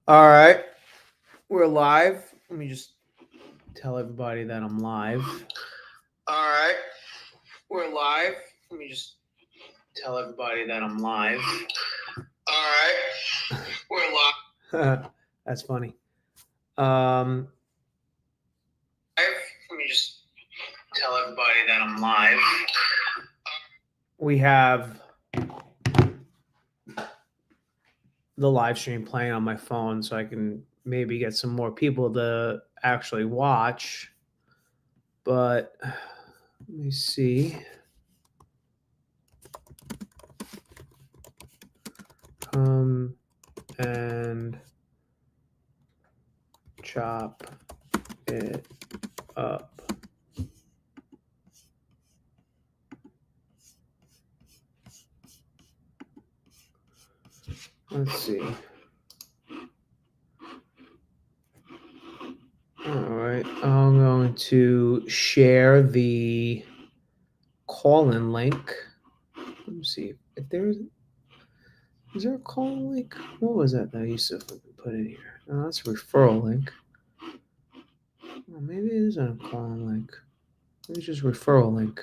All right, we're live. Let me just tell everybody that I'm live. All right, we're live. Let me just tell everybody that I'm live. All right, we're live. That's funny. Let me just tell everybody that I'm live. We have the live stream playing on my phone, so I can maybe get some more people to actually watch. But let me see. And chop it up. Let's see. All right, I'm going to share the call-in link. Let me see if there's. Is there a call-in link? What was that I used to put in here? Oh, that's a referral link. Oh, maybe it isn't a call-in link. Maybe it's just referral link.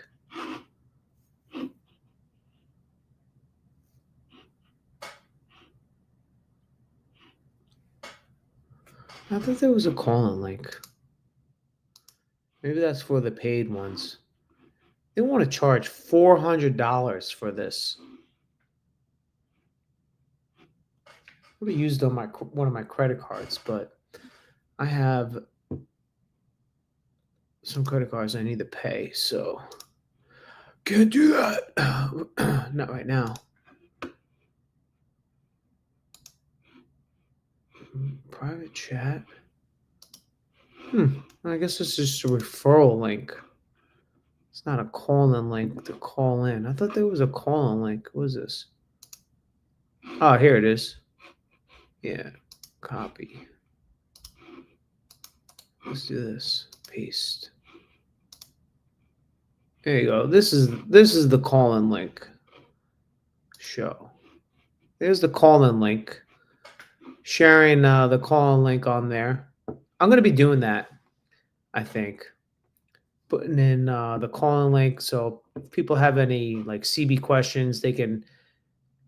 I thought there was a call-in link. Maybe that's for the paid ones. They want to charge $400 for this. I would have used on one of my credit cards, but I have some credit cards I need to pay, so can't do that. Not right now. Private chat. I guess it's just a referral link. It's not a call-in link to call in. I thought there was a call-in link. What is this? Oh, here it is. Yeah, copy. Let's do this. Paste. There you go. This is the call-in link. Show. There's the call-in link. Sharing the call-in link on there. I'm gonna be doing that. I think putting in the call-in link, so if people have any like CB questions, they can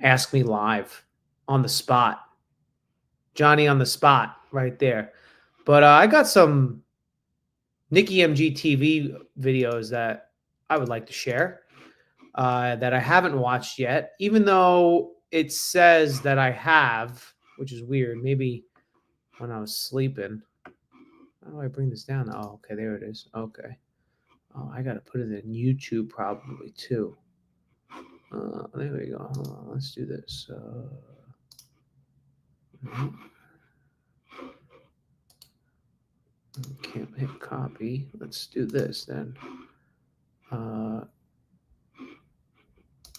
ask me live on the spot. Johnny on the spot, right there. But I got some Nikki MG TV videos that I would like to share that I haven't watched yet, even though it says that I have, which is weird. Maybe when I was sleeping. How do I bring this down? Oh, okay, there it is. Okay. Oh, I got to put it in YouTube probably too. There we go. Hold on, let's do this. Can't hit copy. Let's do this then.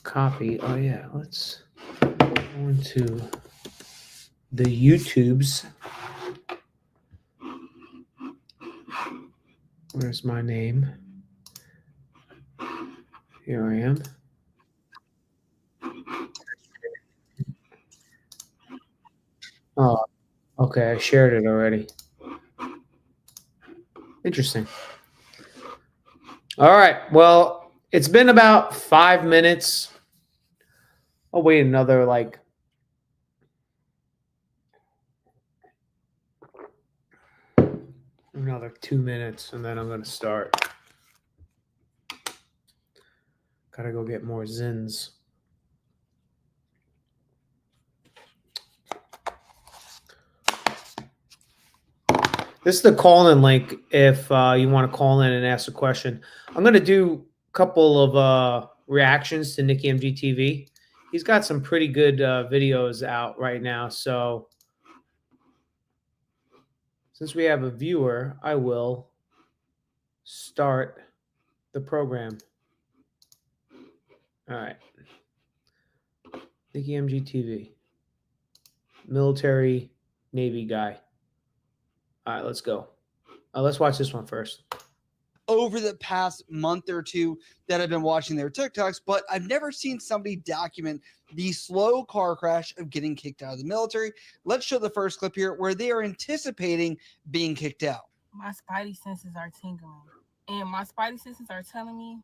Copy. Oh yeah, let's go into the YouTubes. Where's my name? Here I am. Oh, okay. I shared it already. Interesting. All right. Well, it's been about 5 minutes. I'll wait another another 2 minutes and then I'm going to start. Gotta go get more Zins. This is the call-in link if you want to call in and ask a question. I'm going to do a couple of reactions to Nikki MGTV. He's got some pretty good videos out right now. So since we have a viewer, I will start the program. All right. Nikki MGTV. Military Navy guy. All right, let's go. Let's watch this one first. over the past month or two that I've been watching their TikToks, but I've never seen somebody document the slow car crash of getting kicked out of the military. Let's show the first clip here where they are anticipating being kicked out. My spidey senses are tingling, and my spidey senses are telling me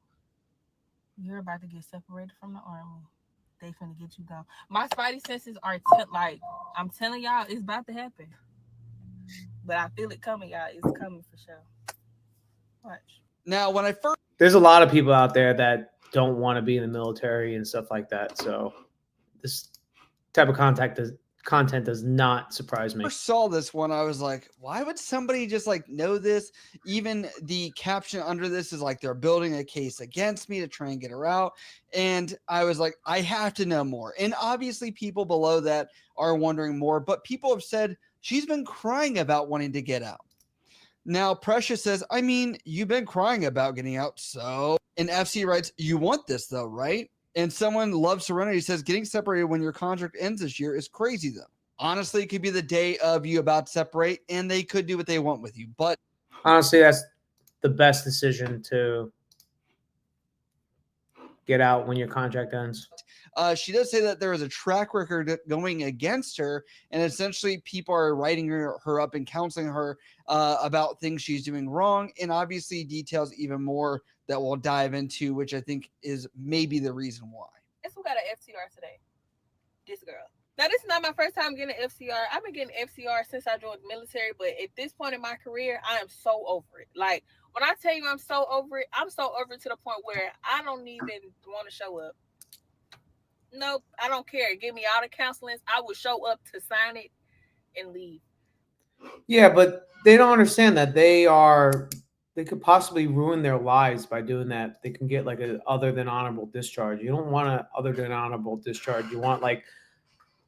you're about to get separated from the army. They finna get you gone. My spidey senses are like, I'm telling y'all, it's about to happen. But I feel it coming, y'all. It's coming for sure. Watch. Now, when I first There's a lot of people out there that don't want to be in the military and stuff like that. So this type of content does not surprise me. saw this one, I was like, why would somebody just like know this? Even the caption under this is like, they're building a case against me to try and get her out. And I was like, I have to know more. And obviously people below that are wondering more, but people have said she's been crying about wanting to get out. Now, Precious says, I mean, you've been crying about getting out, so. And FC writes, you want this though, right? And someone loves Serenity says, getting separated when your contract ends this year is crazy though. Honestly, it could be the day of you about to separate, and they could do what they want with you. But honestly, that's the best decision, to get out when your contract ends. She does say that there is a track record going against her, and essentially people are writing her up and counseling her about things she's doing wrong, and obviously details even more that we'll dive into, which I think is maybe the reason why. Guess who got an FCR today? This girl. Now, this is not my first time getting an FCR. I've been getting FCR since I joined the military, but at this point in my career, I am so over it. Like, when I tell you I'm so over it to the point where I don't even want to show up. Nope, I don't care. Give me all the counselings. I will show up to sign it and leave. Yeah, but they don't understand that they could possibly ruin their lives by doing that. They can get like a other than honorable discharge. You don't want a other than honorable discharge. You want like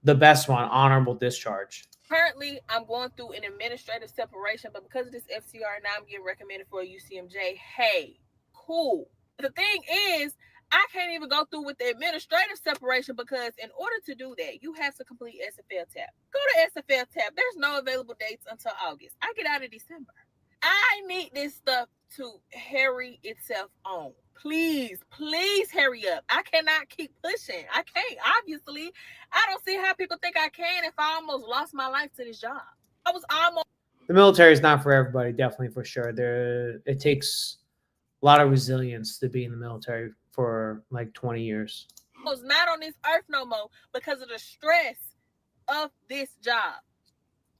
the best one, honorable discharge. Currently, I'm going through an administrative separation, but because of this FCR, now I'm getting recommended for a UCMJ. Hey, cool. The thing is, I can't even go through with the administrative separation because in order to do that, you have to complete SFL TAP. Go to SFL TAP. There's no available dates until August. I get out in December. I need this stuff to hurry itself on. Please hurry up. I cannot keep pushing. I can't. Obviously, I don't see how people think I can if I almost lost my life to this job. I was almost. The military is not for everybody, definitely, for sure. It takes a lot of resilience to be in the military for like 20 years. I was not on this earth no more because of the stress of this job.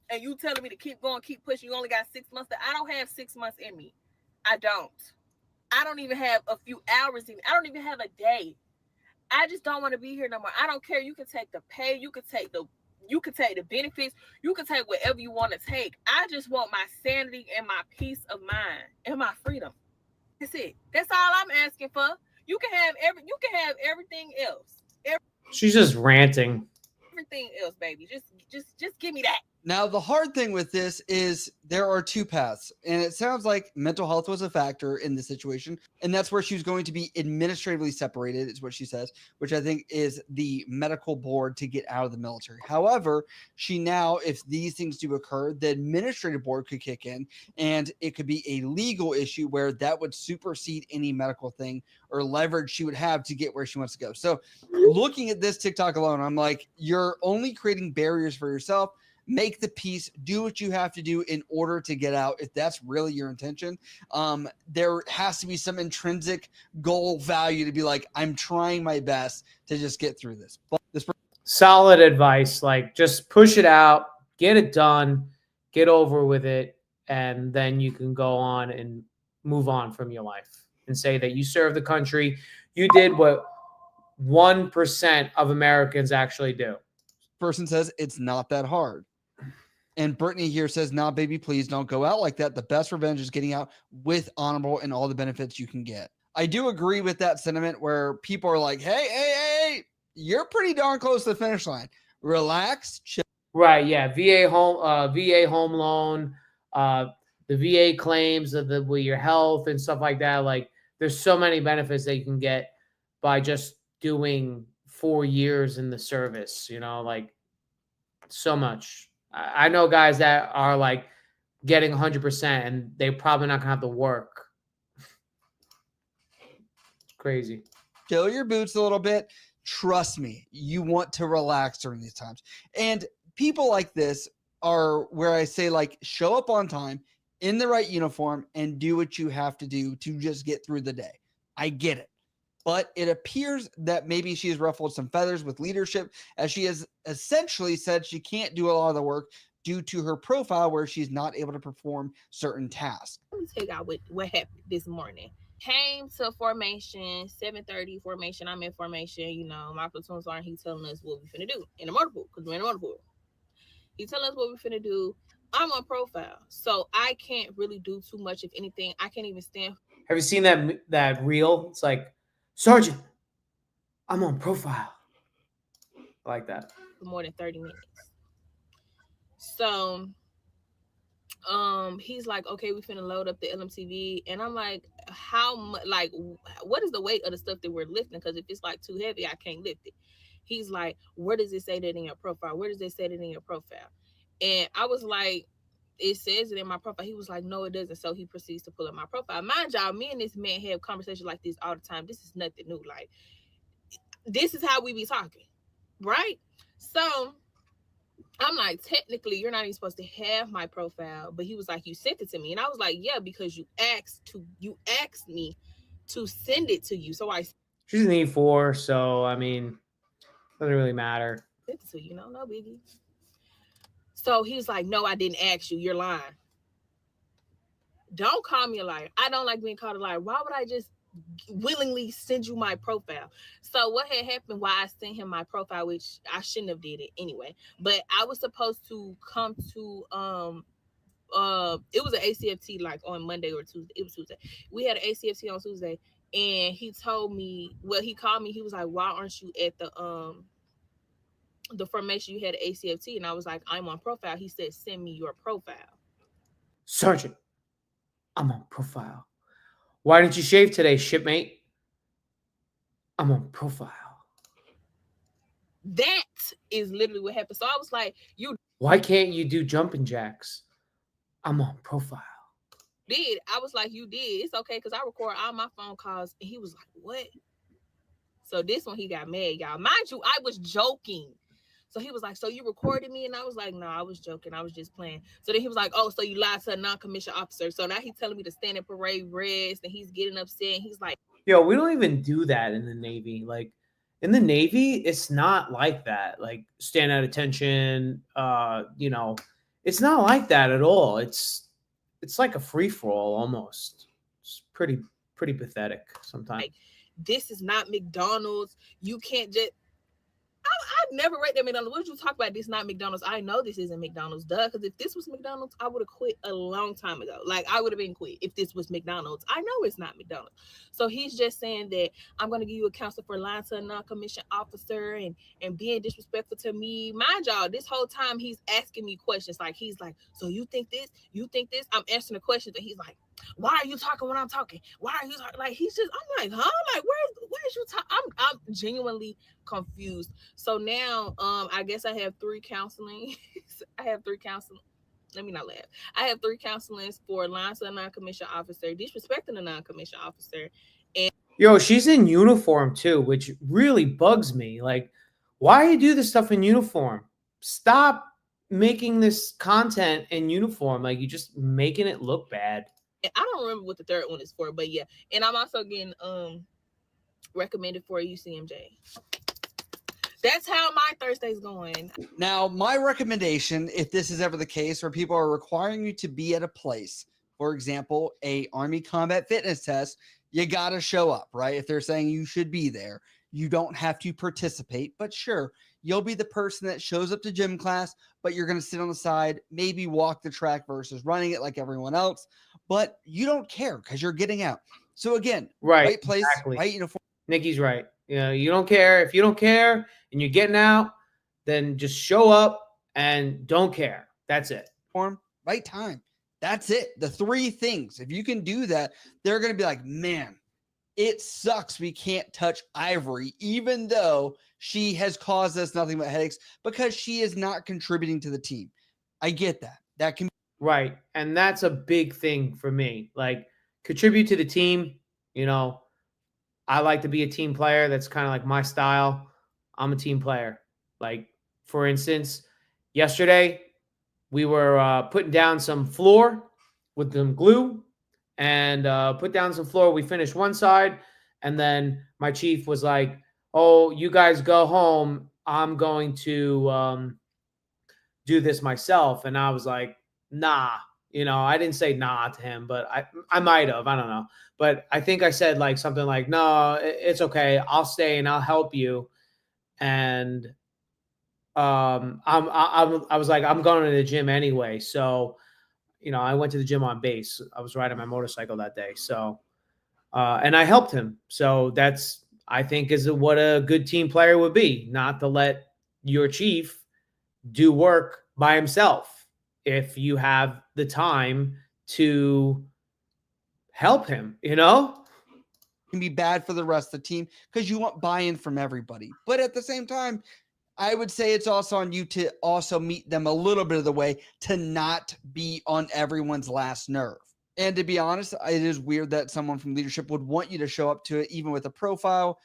And you telling me to keep going, keep pushing. You only got 6 months. I don't have 6 months in me. I don't even have a few hours in me. I don't even have a day. I just don't want to be here no more. I don't care. You can take the pay. You can take the benefits. You can take whatever you want to take. I just want my sanity and my peace of mind and my freedom. That's it. That's all I'm asking for. You can have everything else. She's just ranting. Everything else, baby. Just give me that. Now, the hard thing with this is there are two paths, and it sounds like mental health was a factor in this situation, and that's where she was going to be administratively separated, is what she says, which I think is the medical board to get out of the military. However, she now, if these things do occur, the administrative board could kick in, and it could be a legal issue where that would supersede any medical thing or leverage she would have to get where she wants to go. So looking at this TikTok alone, I'm like, you're only creating barriers for yourself. Make the peace, do what you have to do in order to get out. If that's really your intention, there has to be some intrinsic goal value to be like, I'm trying my best to just get through this. But this solid advice, like just push it out, get it done, get over with it, and then you can go on and move on from your life and say that you served the country. You did what 1% of Americans actually do. Person says it's not that hard. And Brittany here says, nah, baby, please don't go out like that. The best revenge is getting out with honorable and all the benefits you can get. I do agree with that sentiment where people are like, hey, you're pretty darn close to the finish line. Relax, chill. Right, yeah. VA home loan, the VA claims with your health and stuff like that. Like, there's so many benefits that you can get by just doing 4 years in the service, like so much. I know guys that are like getting 100% and they're probably not gonna have to work crazy. Chill your boots a little bit. Trust me, you want to relax during these times. And people like this are where I say, like, show up on time in the right uniform and do what you have to do to just get through the day. I get it. But it appears that maybe she's ruffled some feathers with leadership, as she has essentially said she can't do a lot of the work due to her profile where she's not able to perform certain tasks. Let me tell you what happened this morning. Came to formation, 7:30 formation. I'm in formation. You know, my platoon sergeant, he telling us what we finna do in the motor pool, because we're in the motor pool. He telling us what we finna do. I'm on profile, so I can't really do too much. If anything, I can't even stand. Have you seen that reel? It's like, Sergeant, I'm on profile. I like that. For more than 30 minutes. So he's like, okay, we finna load up the LMTV, and I'm like, how much, like, what is the weight of the stuff that we're lifting? Because if it's like too heavy, I can't lift it. He's like, where does it say that in your profile? Where does it say that in your profile? And I was like, it says it in my profile. He was like, no, it doesn't. So he proceeds to pull up my profile. Mind y'all, me and this man have conversations like this all the time. This is nothing new. Like, this is how we be talking, right? So I'm like, technically, you're not even supposed to have my profile. But he was like, you sent it to me. And I was like, yeah, because you asked me to send it to you. So I She's an E4, so I mean, doesn't really matter. sent it to you, no biggie. So he was like, no, I didn't ask you. You're lying. Don't call me a liar. I don't like being called a liar. Why would I just willingly send you my profile? So what had happened, why I sent him my profile, which I shouldn't have did it anyway, but I was supposed to come to it was an ACFT like on Monday or Tuesday. It was Tuesday. We had an ACFT on Tuesday, and he told me, well, he called me, he was like, why aren't you at the formation? You had an ACFT. And I was like, I'm on profile. He said, send me your profile. Sergeant, I'm on profile. Why didn't you shave today, shipmate? I'm on profile. That is literally what happened. So I was like, you Why can't you do jumping jacks? I'm on profile. did. I was like, you did. It's okay, because I record all my phone calls. And he was like, what? So this one, he got mad, y'all. Mind you, I was joking. So he was like, so you recorded me? And I was like, no, I was joking. I was just playing. So then he was like, oh, so you lied to a non-commissioned officer. So now he's telling me to stand in parade rest, and he's getting upset. And he's like, Yo, we don't even do that in the Navy. Like, in the Navy, it's not like that. Like, stand at attention. It's not like that at all. It's like a free for all almost. It's pretty pathetic sometimes. this is not McDonald's. You can't just. I've never read that McDonald's. What did you talk about? This not McDonald's. I know this isn't McDonald's, duh. Because if this was McDonald's, I would have quit a long time ago. Like, I would have been quit if this was McDonald's. I know it's not McDonald's. So he's just saying that I'm going to give you a counsel for lying to a non-commissioned officer and being disrespectful to me. Mind y'all, this whole time he's asking me questions. Like, he's like, so you think this? You think this? I'm answering the questions, and he's like, why are you talking when I'm talking? Why are you talking? Like, he's just, I'm like, huh? Like, where's you talking? I'm genuinely confused. So now, I guess I have 3 counseling. I have 3 counseling. Let me not laugh. I have 3 counselings for lying to a non-commissioned officer, disrespecting a non-commissioned officer. And yo, she's in uniform too, which really bugs me. Like, why you do this stuff in uniform? Stop making this content in uniform. Like, you're just making it look bad. I don't remember what the 3rd one is for, but yeah. And I'm also getting recommended for a UCMJ. That's how my Thursday's going. Now, my recommendation, if this is ever the case where people are requiring you to be at a place, for example, a Army combat fitness test, you got to show up, right? If they're saying you should be there, you don't have to participate, but sure, you'll be the person that shows up to gym class, but you're going to sit on the side, maybe walk the track versus running it like everyone else, but you don't care because you're getting out. So again, right place, exactly. Right uniform. Nikki's right. You know, you don't care. If you don't care and you're getting out, then just show up and don't care. That's it. Right time. That's it. The 3 things. If you can do that, they're going to be like, man, it sucks we can't touch Ivory, even though she has caused us nothing but headaches because she is not contributing to the team. I get that. That can be right. And that's a big thing for me. Like, contribute to the team, you know, I like to be a team player. That's kind of like my style. I'm a team player. Like, for instance, yesterday we were putting down some floor with some glue and put down some floor. We finished one side, and then my chief was like, "Oh, you guys go home. I'm going to do this myself." And I was like, "Nah." I didn't say nah to him, but I might have. I don't know. But I think I said like something like, "No, it's okay. I'll stay and I'll help you." And I was like, "I'm going to the gym anyway." So, I went to the gym on base. I was riding my motorcycle that day. So, and I helped him. So that's, I think, is what a good team player would be, not to let your chief do work by himself if you have the time to help him, Can be bad for the rest of the team because you want buy-in from everybody. But at the same time, I would say it's also on you to also meet them a little bit of the way to not be on everyone's last nerve. And to be honest, it is weird that someone from leadership would want you to show up to it, even with a profile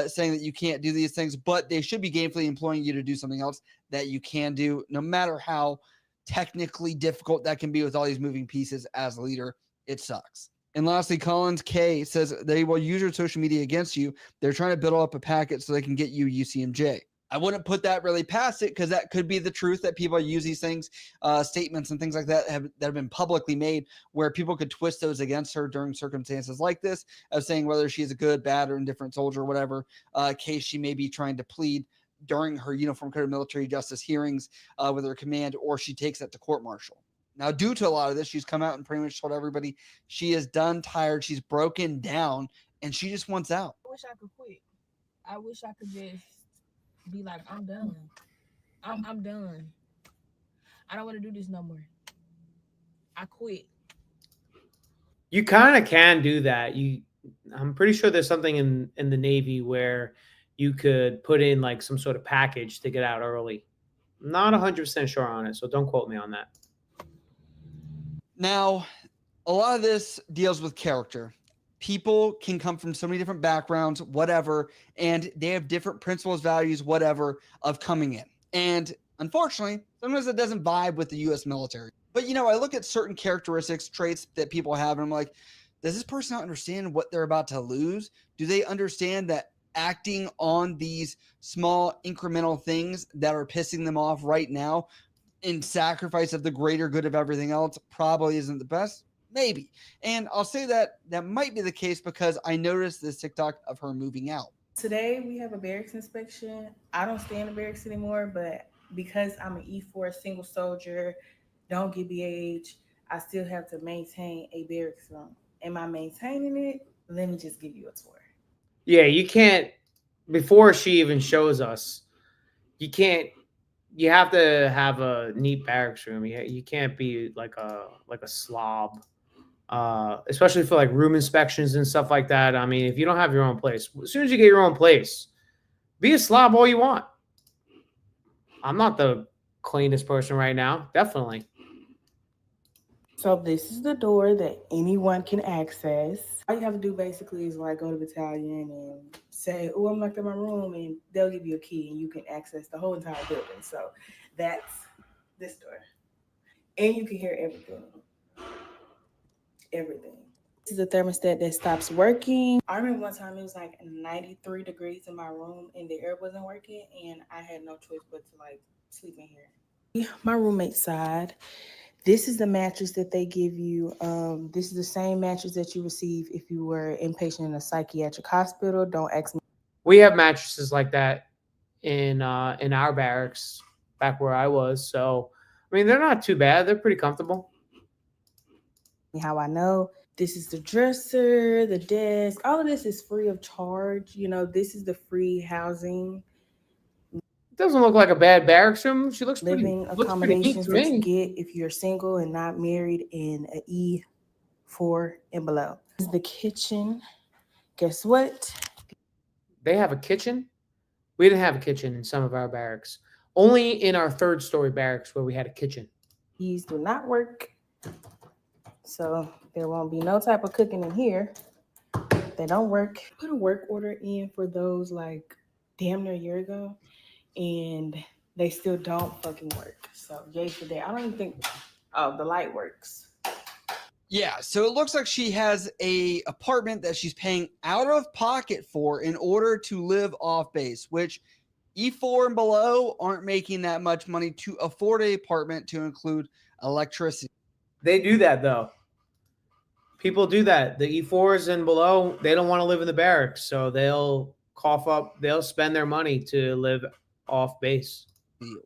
saying that you can't do these things, but they should be gainfully employing you to do something else that you can do, no matter how technically difficult that can be with all these moving pieces as a leader. It sucks. And lastly, Collins K says they will use your social media against you. They're trying to build up a packet so they can get you UCMJ. I wouldn't put that really past it because that could be the truth that people use these things, statements and things like that have been publicly made where people could twist those against her during circumstances like this of saying whether she's a good, bad, or indifferent soldier or whatever case she may be trying to plead during her Uniform Code of Military Justice hearings with her command, or she takes that to court martial. Now, due to a lot of this, she's come out and pretty much told everybody she is done, tired, she's broken down, and she just wants out. I wish I could quit. I wish I could just be like, I'm done. I'm done. I don't want to do this no more. I quit. You kind of can do that. I'm pretty sure there's something in the Navy where you could put in like some sort of package to get out early. I'm not 100% sure on it, so don't quote me on that. Now, a lot of this deals with character. People can come from so many different backgrounds, whatever, and they have different principles, values, whatever, of coming in. And unfortunately, sometimes it doesn't vibe with the U.S. military. But, I look at certain characteristics, traits that people have, and I'm like, does this person not understand what they're about to lose? Do they understand that acting on these small incremental things that are pissing them off right now in sacrifice of the greater good of everything else probably isn't the best? Maybe. And I'll say that might be the case because I noticed this TikTok of her moving out. Today we have a barracks inspection. I don't stay in the barracks anymore, but because I'm an E4 single soldier, don't get BAH, I still have to maintain a barracks room. Am I maintaining it? Let me just give you a tour. Yeah, you can't, before she even shows us, you have to have a neat barracks room. You can't be like a slob, especially for like room inspections and stuff like that. I mean, if you don't have your own place, as soon as you get your own place, be a slob all you want. I'm not the cleanest person right now, definitely. So this is the door that anyone can access. All you have to do basically is like go to the battalion and say, "Oh, I'm locked in my room," and they'll give you a key and you can access the whole entire building. So that's this door. And you can hear everything. Everything. This is a thermostat that stops working. I remember one time it was like 93 degrees in my room and the air wasn't working and I had no choice but to like sleep in here. My roommate's side. This is the mattress that they give you. This is the same mattress that you receive if you were inpatient in a psychiatric hospital. Don't ask me. We have mattresses like that in our barracks back where I was. So, I mean, they're not too bad. They're pretty comfortable. How I know. This is the dresser, the desk. All of this is free of charge. This is the free housing. Doesn't look like a bad barracks room. She looks living pretty, accommodations to me. that you get if you're single and not married in an E4 and below. This is the kitchen. Guess what? They have a kitchen. We didn't have a kitchen in some of our barracks. Only in our 3rd story barracks where we had a kitchen. These do not work. So there won't be no type of cooking in here. they don't work. Put a work order in for those like damn near a year ago, and they still don't fucking work. So yay for that. I don't even think the light works. Yeah, so it looks like she has a apartment that she's paying out of pocket for in order to live off base, which E4 and below aren't making that much money to afford an apartment to include electricity. They do that though. People do that. The E4s and below, they don't want to live in the barracks, so they'll spend their money to live off base.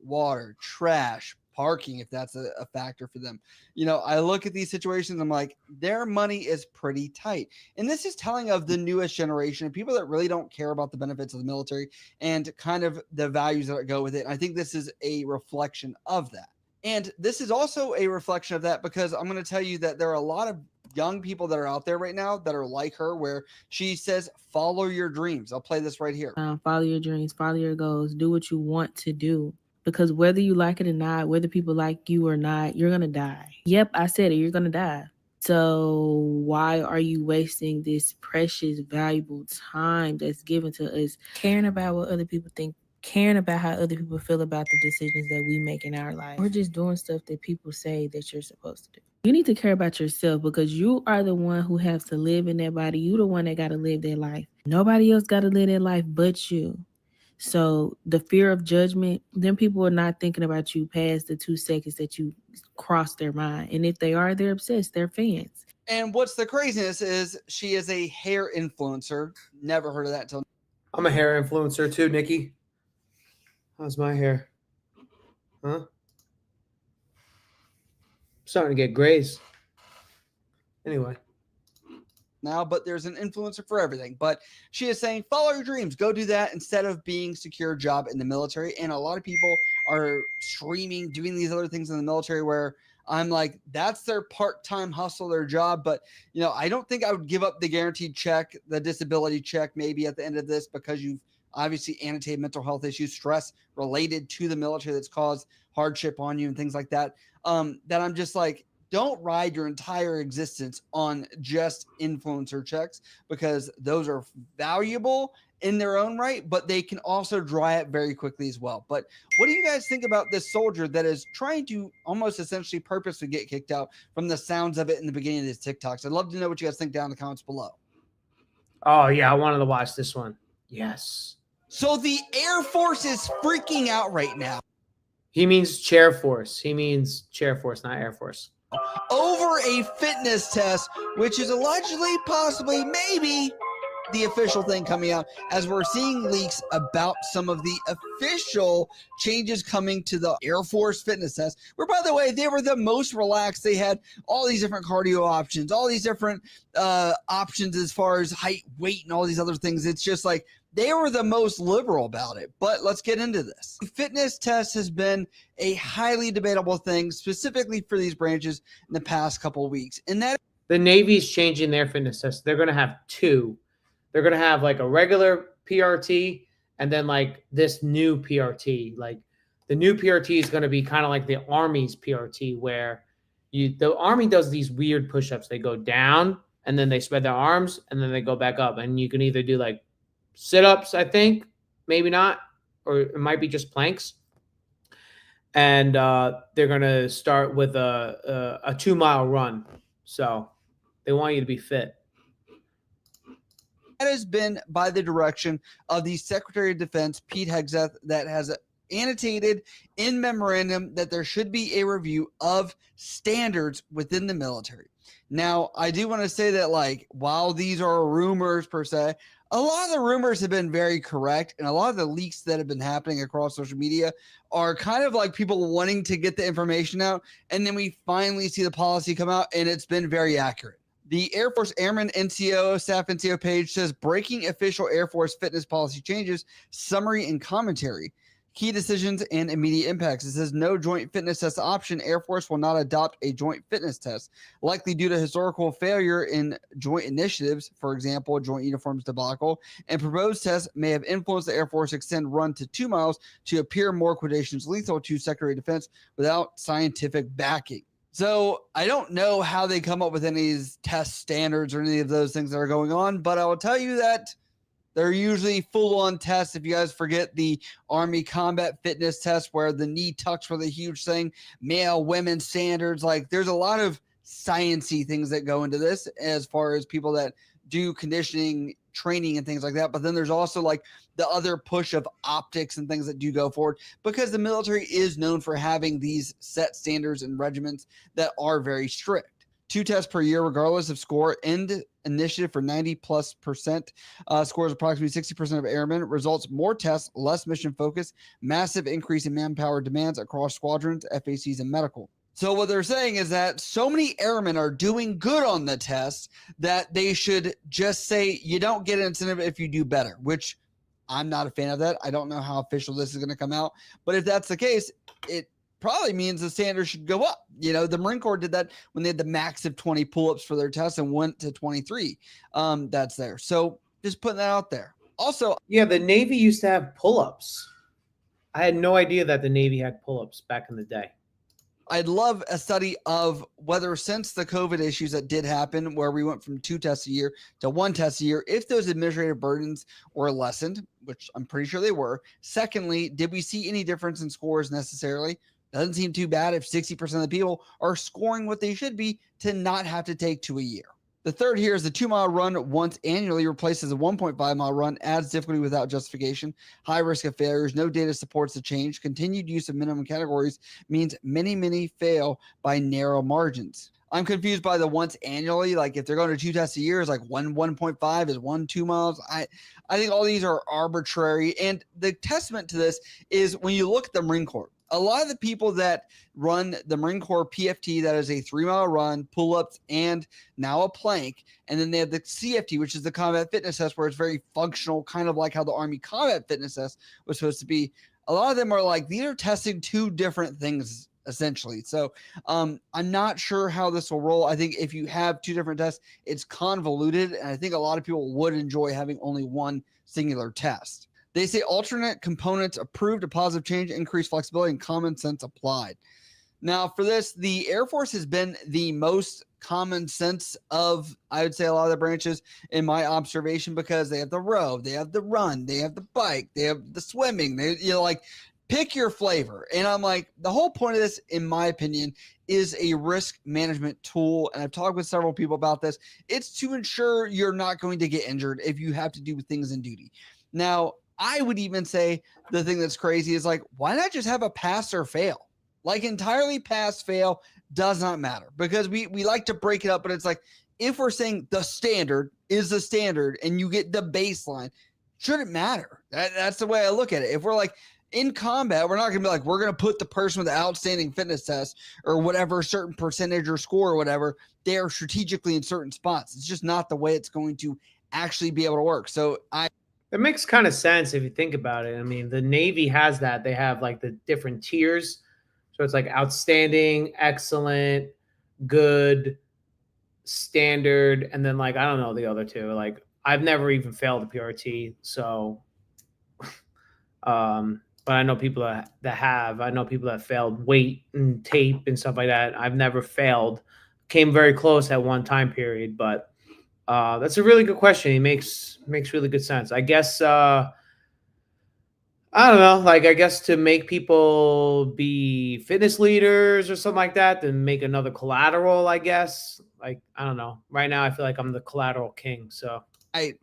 Water, trash, parking, if that's a factor for them. You know, I look at these situations, I'm like, their money is pretty tight. And this is telling of the newest generation of people that really don't care about the benefits of the military and kind of the values that go with it. And I think this is a reflection of that. And this is also a reflection of that because I'm going to tell you that there are a lot of young people that are out there right now that are like her, where she says, follow your dreams. I'll play this right here. Follow your dreams, follow your goals, do what you want to do. Because whether you like it or not, whether people like you or not, you're going to die. Yep, I said it, you're going to die. So why are you wasting this precious, valuable time that's given to us caring about what other people think, caring about how other people feel about the decisions that we make in our life? We're just doing stuff that people say that you're supposed to do. You need to care about yourself because you are the one who has to live in that body. You the one that got to live their life. Nobody else got to live their life but you. So the fear of judgment, then people are not thinking about you past the 2 seconds that you cross their mind. And if they are, they're obsessed. They're fans. And what's the craziness is she is a hair influencer. Never heard of that until. I'm a hair influencer too, Nikki. How's my hair? Huh? Starting to get grays. Anyway. Now, but there's an influencer for everything. But she is saying, follow your dreams, go do that instead of being secure job in the military. And a lot of people are streaming, doing these other things in the military where I'm like, that's their part-time hustle, their job. But, you know, I don't think I would give up the guaranteed check, the disability check, maybe at the end of this, because you've obviously annotated mental health issues, stress related to the military that's caused hardship on you and things like that. That I'm just like, don't ride your entire existence on just influencer checks because those are valuable in their own right, but they can also dry up very quickly as well. But what do you guys think about this soldier that is trying to almost essentially purposely get kicked out from the sounds of it in the beginning of his TikToks? I'd love to know what you guys think down in the comments below. Oh, yeah, I wanted to watch this one. Yes. So the Air Force is freaking out right now. He means chair force. He means chair force, not Air Force. Over a fitness test, which is allegedly, possibly, maybe the official thing coming out, as we're seeing leaks about some of the official changes coming to the Air Force fitness test, where, by the way, they were the most relaxed. They had all these different cardio options, all these different options as far as height, weight, and all these other things. It's just like they were the most liberal about it. But let's get into this. The fitness test has been a highly debatable thing, specifically for these branches in the past couple of weeks. And that the Navy's changing their fitness test. They're going to have 2. They're going to have like a regular PRT and then like this new PRT. Like the new PRT is going to be kind of like the Army's PRT, where the Army does these weird push-ups. They go down and then they spread their arms and then they go back up. And you can either do like sit-ups, I think, maybe not, or it might be just planks. And they're going to start with a 2-mile run. So they want you to be fit. That has been by the direction of the Secretary of Defense, Pete Hegseth, that has annotated in memorandum that there should be a review of standards within the military. Now, I do want to say that, like, while these are rumors per se, a lot of the rumors have been very correct, and a lot of the leaks that have been happening across social media are kind of like people wanting to get the information out, and then we finally see the policy come out, and it's been very accurate. The Air Force Airman NCO, Staff NCO page says, breaking official Air Force fitness policy changes, summary and commentary. Key decisions and immediate impacts. It says no joint fitness test option. Air Force will not adopt a joint fitness test, likely due to historical failure in joint initiatives, for example, joint uniforms debacle, and proposed tests may have influenced the Air Force extend run to 2 miles to appear more quotations lethal to Secretary of Defense without scientific backing. So I don't know how they come up with any of these test standards or any of those things that are going on, but I will tell you that they're usually full-on tests. If you guys forget the Army combat fitness test where the knee tucks were the huge thing, male, women standards, like there's a lot of science-y things that go into this as far as people that do conditioning training and things like that. But then there's also like the other push of optics and things that do go forward, because the military is known for having these set standards and regiments that are very strict. 2 tests per year, regardless of score. End initiative for 90+% scores approximately 60% of airmen. Results more tests, less mission focus, massive increase in manpower demands across squadrons, FACs, and medical. So what they're saying is that so many airmen are doing good on the test that they should just say you don't get an incentive if you do better, which I'm not a fan of that. I don't know how official this is going to come out, but if that's the case, it probably means the standard should go up. You know, the Marine Corps did that when they had the max of 20 pull-ups for their test and went to 23. That's there. So just putting that out there. Also, Yeah, the Navy used to have pull-ups. I had no idea that the Navy had pull-ups back in the day. I'd love a study of whether since the COVID issues that did happen, where we went from 2 tests a year to 1 test a year, if those administrative burdens were lessened, which I'm pretty sure they were. Secondly, did we see any difference in scores necessarily? Doesn't seem too bad if 60% of the people are scoring what they should be to not have to take 2 a year. The third here is the 2-mile run once annually replaces a 1.5-mile run, adds difficulty without justification, high risk of failures, no data supports the change. Continued use of minimum categories means many fail by narrow margins. I'm confused by the once annually. Like if they're going to 2 tests a year, is like 1.5 is 1 2 miles. I think all these are arbitrary. And the testament to this is when you look at the Marine Corps. A lot of the people that run the Marine Corps PFT, that is a 3-mile run, pull-ups, and now a plank. And then they have the CFT, which is the combat fitness test, where it's very functional, kind of like how the Army combat fitness test was supposed to be. A lot of them are like, these are testing 2 different things, essentially. So I'm not sure how this will roll. I think if you have 2 different tests, it's convoluted. And I think a lot of people would enjoy having only one singular test. They say alternate components approved, a positive change, increased flexibility, and common sense applied. Now, for this, the Air Force has been the most common sense of, I would say, a lot of the branches in my observation, because they have the row, they have the run, they have the bike, they have the swimming. They, you know, like, pick your flavor. And I'm like, the whole point of this, in my opinion, is a risk management tool. And I've talked with several people about this. It's to ensure you're not going to get injured if you have to do things in duty. Now, I would even say the thing that's crazy is like, why not just have a pass or fail? Like entirely pass, fail does not matter, because we like to break it up. But it's like, if we're saying the standard is the standard and you get the baseline, shouldn't matter. That's the way I look at it. If we're like in combat, we're not going to be like, we're going to put the person with the outstanding fitness test or whatever certain percentage or score or whatever, they are strategically in certain spots. It's just not the way it's going to actually be able to work. So It makes kind of sense if you think about it. I mean, the Navy has that. They have like the different tiers. So it's like outstanding, excellent, good, standard, and then like, I don't know the other 2. Like I've never even failed a PRT. So, but I know people that have. I know people that failed weight and tape and stuff like that. I've never failed. Came very close at one time period, but that's a really good question. It makes really good sense. I guess I don't know, like I guess to make people be fitness leaders or something like that, then make another collateral, I guess. Like I don't know. Right now I feel like I'm the collateral king. So I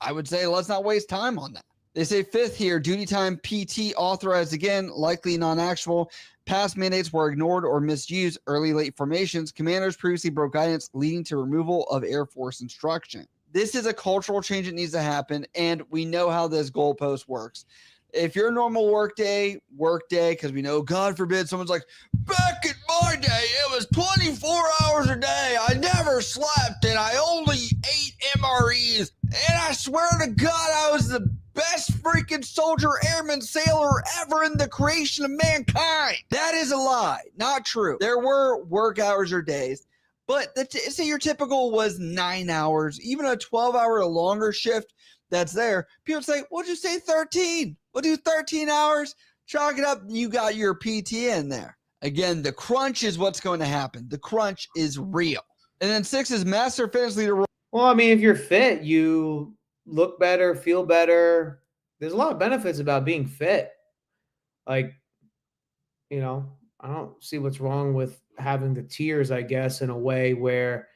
would say let's not waste time on that. They say 5th here, duty time PT authorized again, likely non-actual. Past mandates were ignored or misused. Early late formations. Commanders previously broke guidance, leading to removal of Air Force instruction. This is a cultural change that needs to happen, and we know how this goalpost works. If your normal work day, because we know, God forbid, someone's like, back in my day, it was 24 hours a day. I never slept, and I only ate MREs. And I swear to God, I was the best freaking soldier, airman, sailor ever in the creation of mankind. That is a lie. Not true. There were work hours or days, but say your typical was 9 hours, even a 12-hour or longer shift that's there. People say, well, just say 13. We'll do 13 hours. Chalk it up. You got your PT in there. Again, the crunch is what's going to happen. The crunch is real. And then 6 is master fitness leader. Well, I mean, if you're fit, you look better, feel better. There's a lot of benefits about being fit. Like, you know, I don't see what's wrong with having the tiers, I guess, in a way where,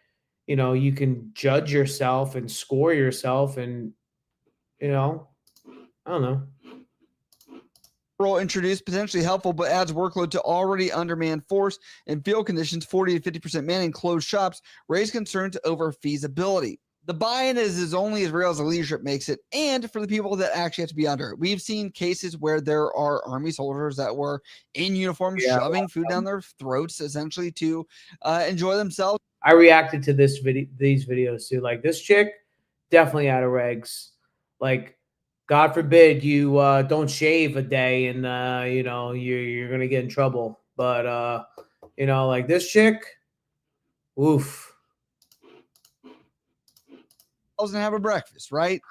you know, you can judge yourself and score yourself and, you know, I don't know. Role introduced potentially helpful, but adds workload to already undermanned force and field conditions. 40 to 50% manning closed shops raise concerns over feasibility. The buy-in is only as real as the leadership makes it, and for the people that actually have to be under it. We've seen cases where there are Army soldiers that were in uniform shoving food down their throats, essentially to enjoy themselves. I reacted to these videos too. Like, this chick, definitely out of regs. Like, God forbid you don't shave a day and you know, you're gonna get in trouble. But you know, like this chick, oof. And have a breakfast, right?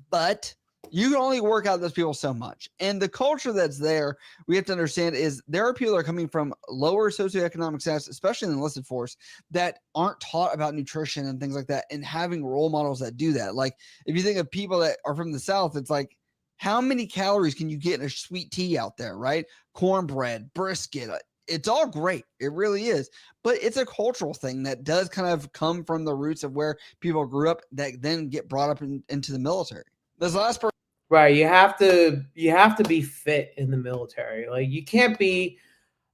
But you can only work out those people so much. And the culture that's there, we have to understand, is there are people that are coming from lower socioeconomic status, especially in the enlisted force, that aren't taught about nutrition and things like that, and having role models that do that. Like, if you think of people that are from the South, it's like, how many calories can you get in a sweet tea out there, right? Cornbread, brisket. It's all great. It really is. But it's a cultural thing that does kind of come from the roots of where people grew up that then get brought up into the military. This last person. Right. You have to be fit in the military. Like, you can't be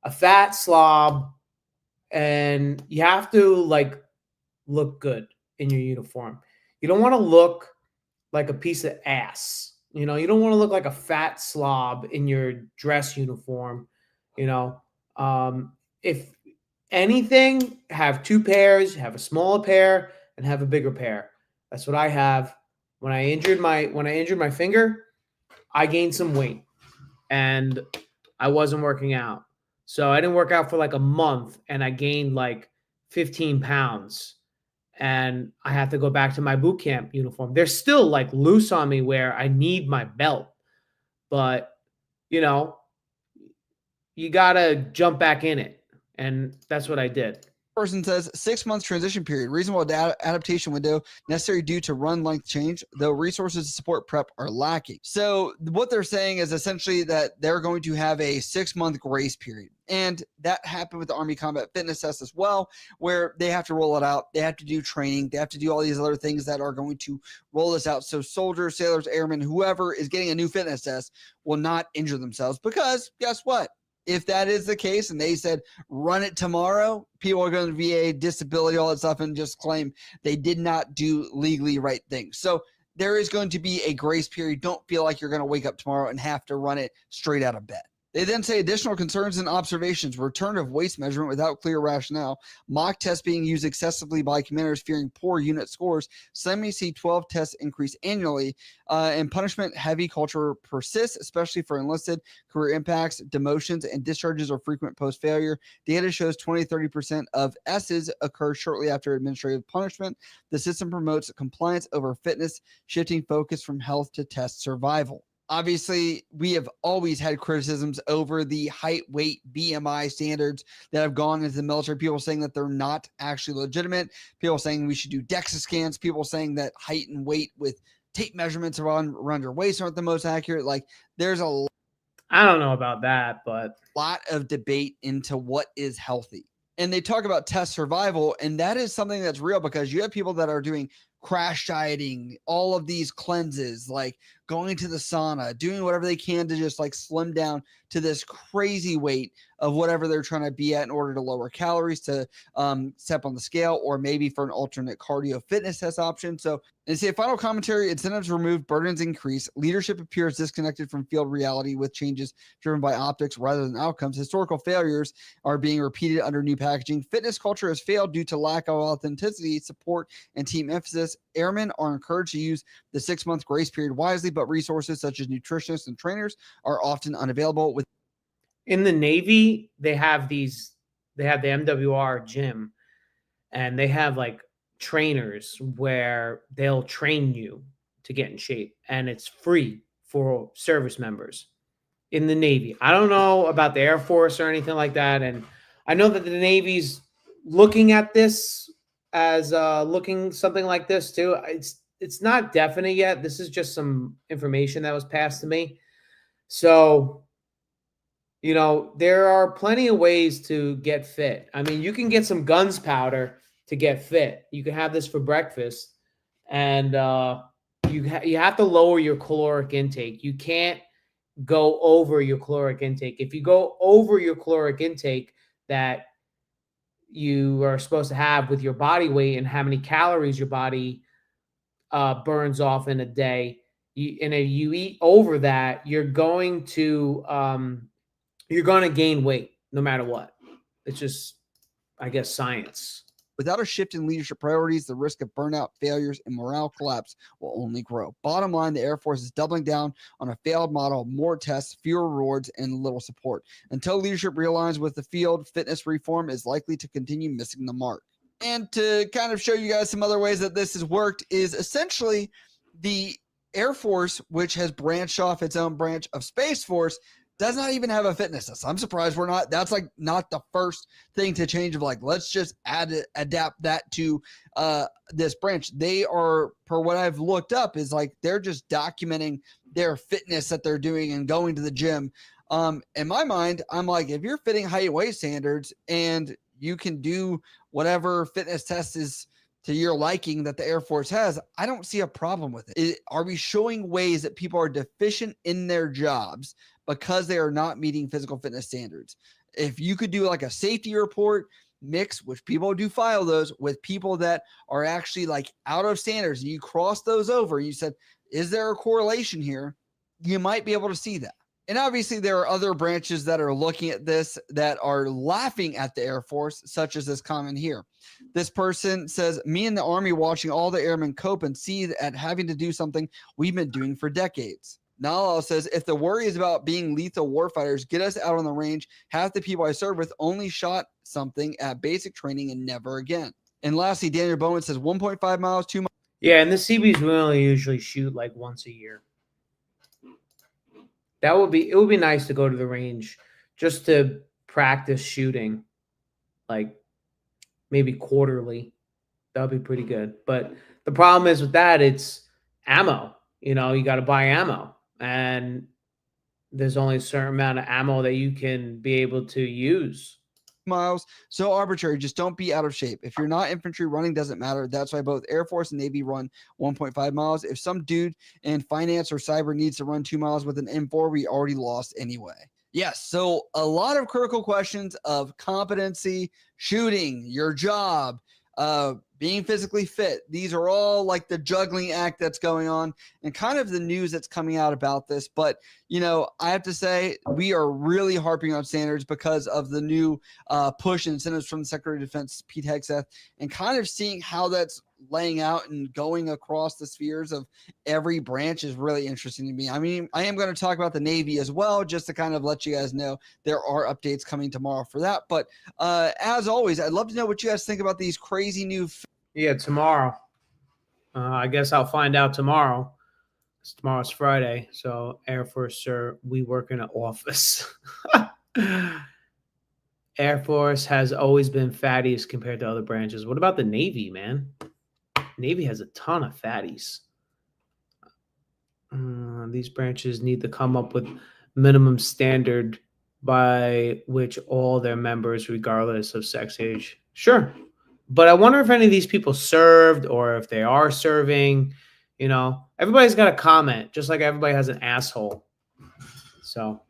a fat slob, and you have to like look good in your uniform. You don't want to look like a piece of ass. You know, you don't want to look like a fat slob in your dress uniform, you know. If anything, have 2 pairs, have a smaller pair and have a bigger pair. That's what I have. When I injured my finger, I gained some weight and I wasn't working out. So I didn't work out for like a month and I gained like 15 pounds and I had to go back to my boot camp uniform. They're still like loose on me where I need my belt, but you know, you got to jump back in it. And that's what I did. Person says 6 months transition period, reasonable adaptation window necessary due to run length change, though resources to support prep are lacking. So what they're saying is essentially that they're going to have a 6-month grace period. And that happened with the Army Combat Fitness Test as well, where they have to roll it out. They have to do training. They have to do all these other things that are going to roll this out. So soldiers, sailors, airmen, whoever is getting a new fitness test will not injure themselves, because guess what? If that is the case and they said run it tomorrow, people are going to VA, disability, all that stuff, and just claim they did not do legally right things. So there is going to be a grace period. Don't feel like you're going to wake up tomorrow and have to run it straight out of bed. They then say additional concerns and observations, return of waist measurement without clear rationale, mock tests being used excessively by commanders fearing poor unit scores, suddenly see 12 tests increase annually, and punishment heavy culture persists, especially for enlisted. Career impacts, demotions, and discharges are frequent post failure. Data shows 20-30% of S's occur shortly after administrative punishment. The system promotes compliance over fitness, shifting focus from health to test survival. Obviously, we have always had criticisms over the height, weight, BMI standards that have gone into the military. People saying that they're not actually legitimate. People saying we should do DEXA scans. People saying that height and weight with tape measurements around your waist aren't the most accurate. Like, there's I don't know about that, but lot of debate into what is healthy. And they talk about test survival, and that is something that's real, because you have people that are doing crash dieting, all of these cleanses, like going to the sauna, doing whatever they can to just like slim down to this crazy weight of whatever they're trying to be at in order to lower calories, to step on the scale, or maybe for an alternate cardio fitness test option. So they say final commentary, incentives removed, burdens increase, leadership appears disconnected from field reality with changes driven by optics rather than outcomes. Historical failures are being repeated under new packaging. Fitness culture has failed due to lack of authenticity, support, and team emphasis. Airmen are encouraged to use the 6-month grace period wisely, but resources such as nutritionists and trainers are often unavailable. In the Navy, they have the MWR gym, and they have like trainers where they'll train you to get in shape, and it's free for service members. in the Navy. I don't know about the Air Force or anything like that. And I know that the Navy's looking at this as looking something like this too. It's not definite yet. This is just some information that was passed to me. So, you know, there are plenty of ways to get fit. I mean, you can get some guns powder to get fit. You can have this for breakfast, and you have to lower your caloric intake. You can't go over your caloric intake. If you go over your caloric intake that you are supposed to have with your body weight and how many calories your body burns off in a day, and if you eat over that, you're going to gain weight no matter what. It's just, I guess, science. Without a shift in leadership priorities, the risk of burnout, failures, and morale collapse will only grow. Bottom line, the Air Force is doubling down on a failed model of more tests, fewer rewards, and little support. Until leadership realigns with the field, fitness reform is likely to continue missing the mark. And to kind of show you guys some other ways that this has worked is essentially the Air Force, which has branched off its own branch of Space Force, does not even have a fitness test. I'm surprised we're not. That's like not the first thing to change of like, let's just adapt that to this branch. They are, per what I've looked up, is like they're just documenting their fitness that they're doing and going to the gym. In my mind, I'm like, if you're fitting height and weight standards and you can do whatever fitness test is to your liking that the Air Force has, I don't see a problem with it. Are we showing ways that people are deficient in their jobs because they are not meeting physical fitness standards? If you could do like a safety report mix, which people do file those with people that are actually like out of standards, and you cross those over, and you said, is there a correlation here? You might be able to see that. And obviously there are other branches that are looking at this that are laughing at the Air Force, such as this comment here. This person says, me and the Army watching all the airmen cope and see at having to do something we've been doing for decades. Nalal says, if the worry is about being lethal warfighters, get us out on the range. Half the people I serve with only shot something at basic training and never again. And lastly, Daniel Bowman says 1.5 miles, 2 miles. Yeah, and the Seabees we only usually shoot like once a year. It would be nice to go to the range just to practice shooting, like maybe quarterly. That would be pretty good. But the problem is with that, it's ammo. You know, you got to buy ammo, and there's only a certain amount of ammo that you can be able to use. Miles, so arbitrary. Just don't be out of shape. If you're not infantry, running doesn't matter. That's why both Air Force and Navy run 1.5 miles. If some dude in finance or cyber needs to run 2 miles with an M4, we already lost anyway. Yes, so a lot of critical questions of competency, shooting, your job, being physically fit. These are all like the juggling act that's going on and kind of the news that's coming out about this. But, you know, I have to say we are really harping on standards because of the new push and incentives from the Secretary of Defense, Pete Hegseth, and kind of seeing how that's laying out and going across the spheres of every branch is really interesting to me. I mean, I am going to talk about the Navy as well, just to kind of let you guys know there are updates coming tomorrow for that. But as always, I'd love to know what you guys think about these crazy new. Yeah, tomorrow. I guess I'll find out tomorrow. Tomorrow's Friday, so Air Force, sir, we work in an office. Air Force has always been fatties compared to other branches. What about the Navy, man? Navy has a ton of fatties. These branches need to come up with minimum standard by which all their members, regardless of sex, age. Sure. But I wonder if any of these people served or if they are serving. You know, everybody's got a comment, just like everybody has an asshole. So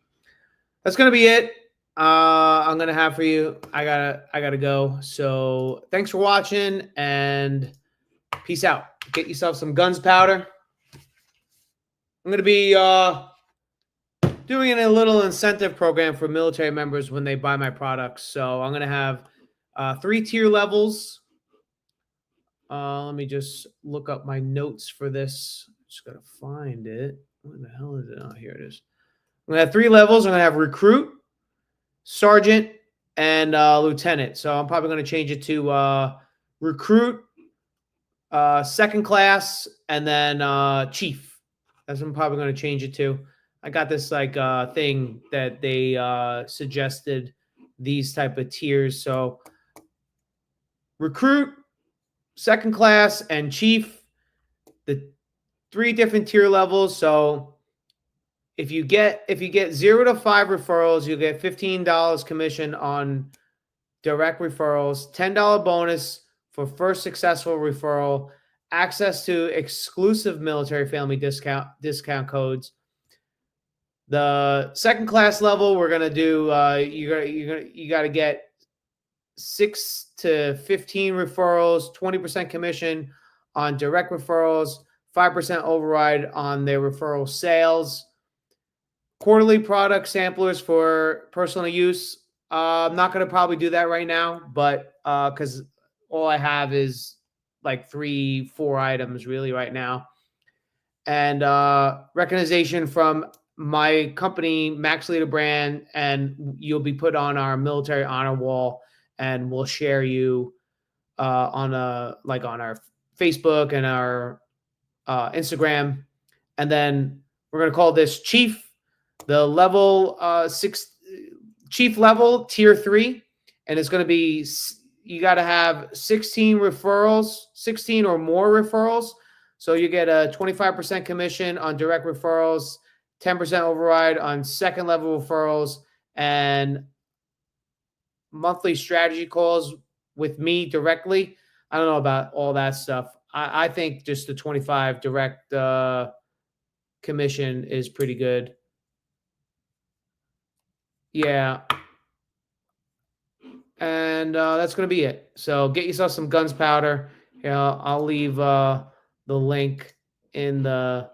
that's going to be it. I'm going to have for you. I gotta go. So thanks for watching and peace out. Get yourself some guns powder. I'm going to be doing a little incentive program for military members when they buy my products. So I'm going to have 3 tier levels. Let me just look up my notes for this. Just got to find it. Where the hell is it? Oh, here it is. I'm going to have 3 levels. I'm going to have recruit, sergeant, and lieutenant. So I'm probably going to change it to recruit, second class, and then chief. That's what I'm probably going to change it to. I got this like thing that they suggested these type of tiers. So recruit, second class, and chief, the 3 different tier levels. So if you get 0 to 5 referrals, you get $15 commission on direct referrals, $10 bonus for first successful referral, access to exclusive military family discount codes. The second class level, we're gonna do. You got to get 6 to 15 referrals, 20% commission on direct referrals, 5% override on their referral sales. Quarterly product samplers for personal use. I'm not going to probably do that right now, but because all I have is like 3-4 items really right now. And recognition from my company, Max Leader Brand, and you'll be put on our military honor wall, and we'll share you on our Facebook and our Instagram. And then we're going to call this Chief, the level 6 chief level tier 3, and it's going to be, you got to have 16 referrals, 16 or more referrals. So you get a 25% commission on direct referrals, 10% override on second level referrals, and monthly strategy calls with me directly. I don't know about all that stuff. I think just the 25 direct commission is pretty good. Yeah. And that's going to be it. So get yourself some guns powder. I'll leave the link in the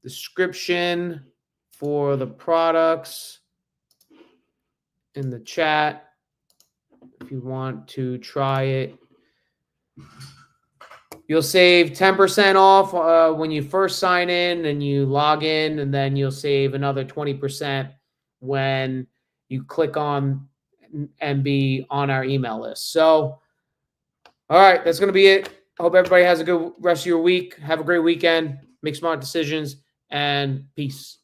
description for the products in the chat if you want to try it. You'll save 10% off when you first sign in and you log in, and then you'll save another 20% when you click on and be on our email list. So, all right, that's going to be it. I hope everybody has a good rest of your week. Have a great weekend. Make smart decisions, and peace.